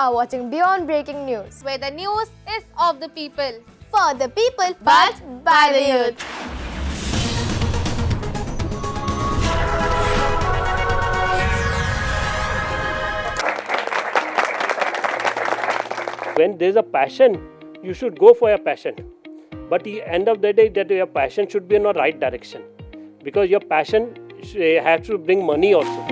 are watching Beyond Breaking News, where the news is of the people. for the people but by the youth. When there's a passion, you should go for your passion. But at the end of the day, that your passion should be in the right direction. Because your passion has to bring money also.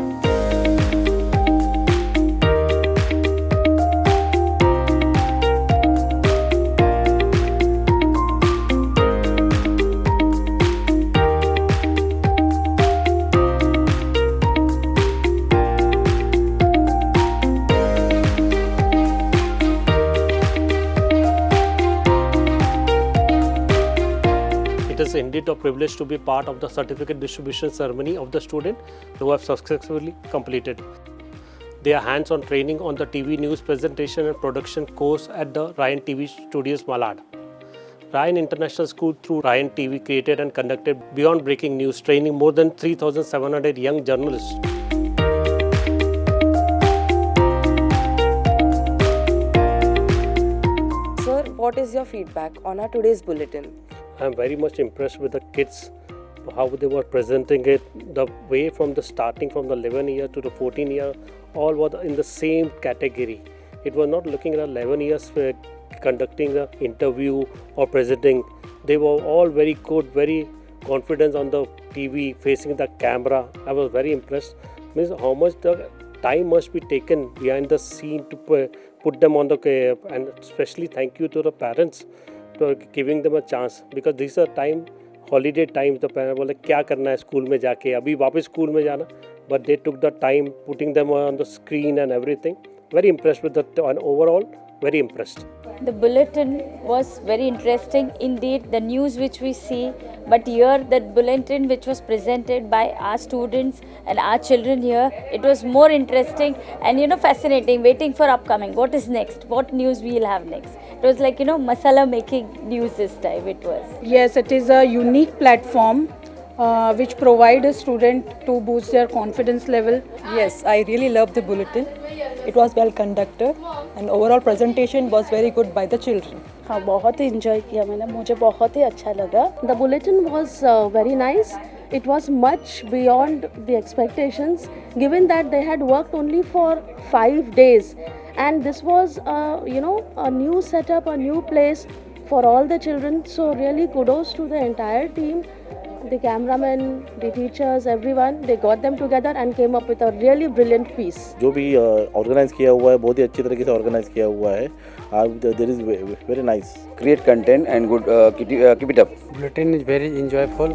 It is indeed a privilege to be part of the certificate distribution ceremony of the student who have successfully completed their hands-on training on the TV news presentation and production course at the Ryan TV Studios, Malad. Ryan International School through Ryan TV created and conducted Beyond Breaking News, training more than 3,700 young journalists. Sir, what is your feedback on our today's bulletin? I am very much impressed with the kids, how they were presenting it, the way from the starting from the 11 year to the 14 year, all were in the same category. It was not looking at 11 years conducting an interview or presenting. They were all very good, very confident on the TV, facing the camera. I was very impressed. Means how much the time must be taken behind the scene to put them on the, and especially thank you to the parents for giving them a chance, because these are time, holiday times. The parents बोले क्या करना है school में जाके, अभी वापस school में जाना, but they took the time putting them on the screen and everything. Very impressed with that, and overall very impressed. The bulletin was very interesting indeed, the news which we see, but here that bulletin which was presented by our students and our children here, it was more interesting and fascinating, waiting for upcoming. What is next? What news we will have next? It was like masala making news this time it was. Yes, it is a unique platform which provide a student to boost their confidence level. Yes, I really loved the bulletin. It was well conducted and overall presentation was very good by the children. हाँ बहुत ही enjoy किया मैंने मुझे बहुत ही अच्छा लगा. The bulletin was very nice. It was much beyond the expectations given that they had worked only for 5 days and this was a new setup, a new place for all the children. So really kudos to the entire team. The cameramen, the teachers, everyone, they got them together and came up with a really brilliant piece. जो भी organise किया हुआ है बहुत ही अच्छी तरीके से organise किया हुआ है. There is very nice. Great content and good. Keep it up. Bulletin is very enjoyable.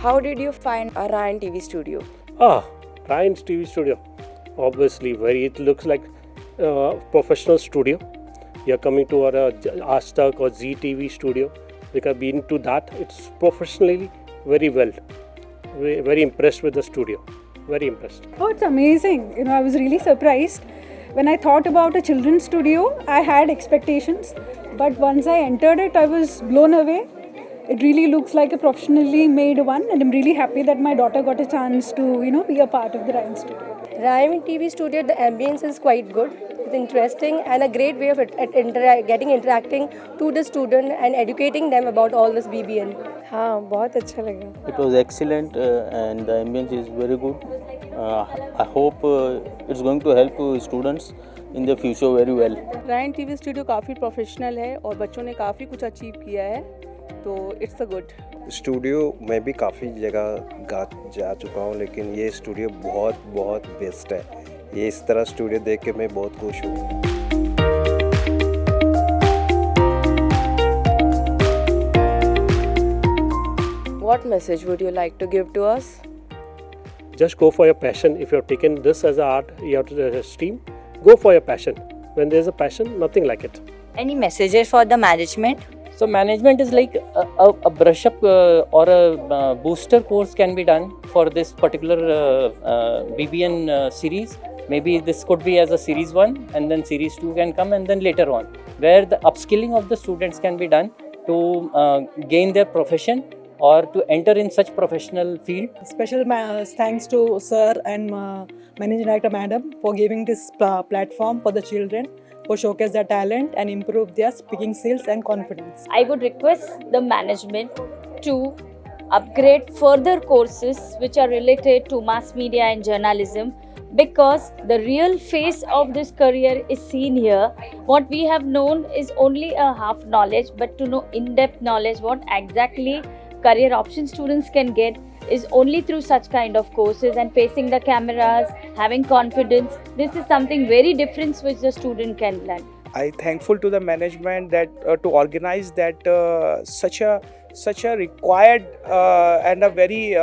How did you find our Ryan TV studio? Ryan's TV studio, obviously it looks like professional studio. You're coming to our Aaj Tak or Zee TV studio. Because being to that, it's professionally very well. Very impressed with the studio. Very impressed. Oh, it's amazing. I was really surprised. When I thought about a children's studio, I had expectations. But once I entered it, I was blown away. It really looks like a professionally made one, and I'm really happy that my daughter got a chance to, be a part of the Ryan studio. Ryan TV studio, the ambience is quite good. It's interesting and a great way of interacting to the student and educating them about all this BBN. हाँ बहुत अच्छा लगा. It was excellent and the ambience is very good. I hope it's going to help students in the future very well. Ryan TV studio काफ़ी professional है और बच्चों ने काफ़ी कुछ अचीव किया है, तो इट्स अ गुड. स्टूडियो मैं भी काफ़ी जगह जा चुका हूँ, लेकिन ये स्टूडियो बहुत बेस्ट है. ये इस तरह स्टूडियो देख के मैं बहुत खुश हूँ. What message would you like to give to us? Just go for your passion. If you've taken this as an art, you have to stream, go for your passion. When there's a passion, nothing like it. Any messages for the management? So management is like a brush up or a booster course can be done for this particular BBN series. Maybe this could be as a series 1 and then series 2 can come and then later on, where the upskilling of the students can be done to gain their profession or to enter in such professional field. Special thanks to Sir and Managing Director Madam for giving this platform for the children for showcase their talent and improve their speaking skills and confidence. I would request the management to upgrade further courses which are related to mass media and journalism, because the real face of this career is seen here. What we have known is only a half knowledge, but to know in-depth knowledge what exactly career option students can get is only through such kind of courses, and facing the cameras, having confidence. This is something very different which the student can learn. I thankful to the management that to organize that such a required and a very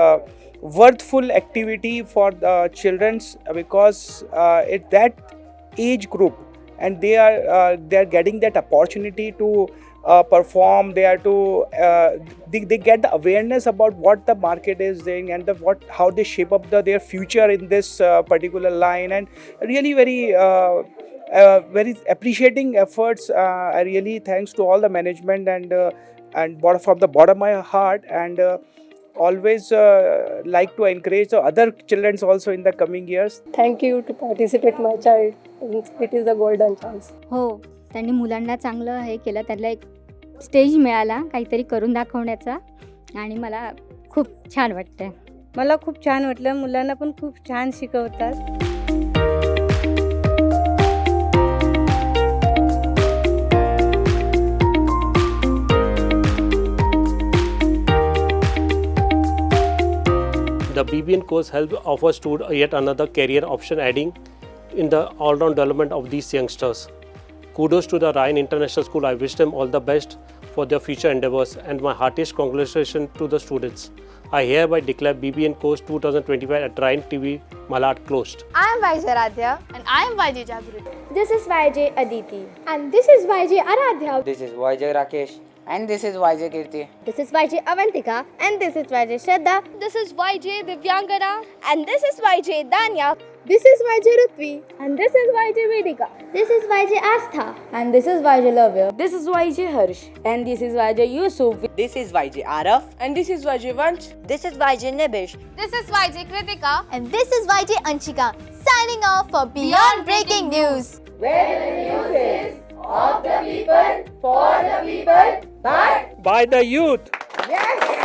worthful activity for the childrens, because at that age group and they are getting that opportunity to perform. They are to they get the awareness about what the market is doing and how they shape up their future in this particular line, and really very appreciating efforts. I really thanks to all the management and from the bottom of my heart, and always like to encourage the other children also in the coming years. Thank you to participate my child. It is a golden chance. हो, त्यांनी मुलांना चांगलं हे केलं, त्याला एक stage मिळाला काहीतरी करून दाखवण्याचा, आणि मला खूप छान वाटतं. मला खूप छान वाटलं. मुलांना पण खूप छान शिकवतात. The BBN course helps offer students yet another career option, adding in the all-round development of these youngsters. Kudos to the Ryan International School. I wish them all the best for their future endeavors, and my heartiest congratulations to the students. I hereby declare BBN course 2025 at Ryan TV Malad closed. I am YJ Aradhya. And I am YJ Jagruti. This is YJ Aditi. And this is YJ Aradhya. This is YJ Rakesh. And this is YJ Kirti. This is YJ Avantika. And this is YJ Shraddha. This is YJ Divyangana. And this is YJ Danya. This is YJ Rutvi. And this is YJ Vedika. This is YJ Astha. And this is YJ Lavya. This is YJ Harsh. And this is YJ Yusuf. This is YJ Araf. And this is YJ Vansh. This is YJ Nebish. This is YJ Kritika. And this is YJ Anshika. Signing off for Beyond Breaking News. Where the news is of the people, for the people, By the youth. Yes.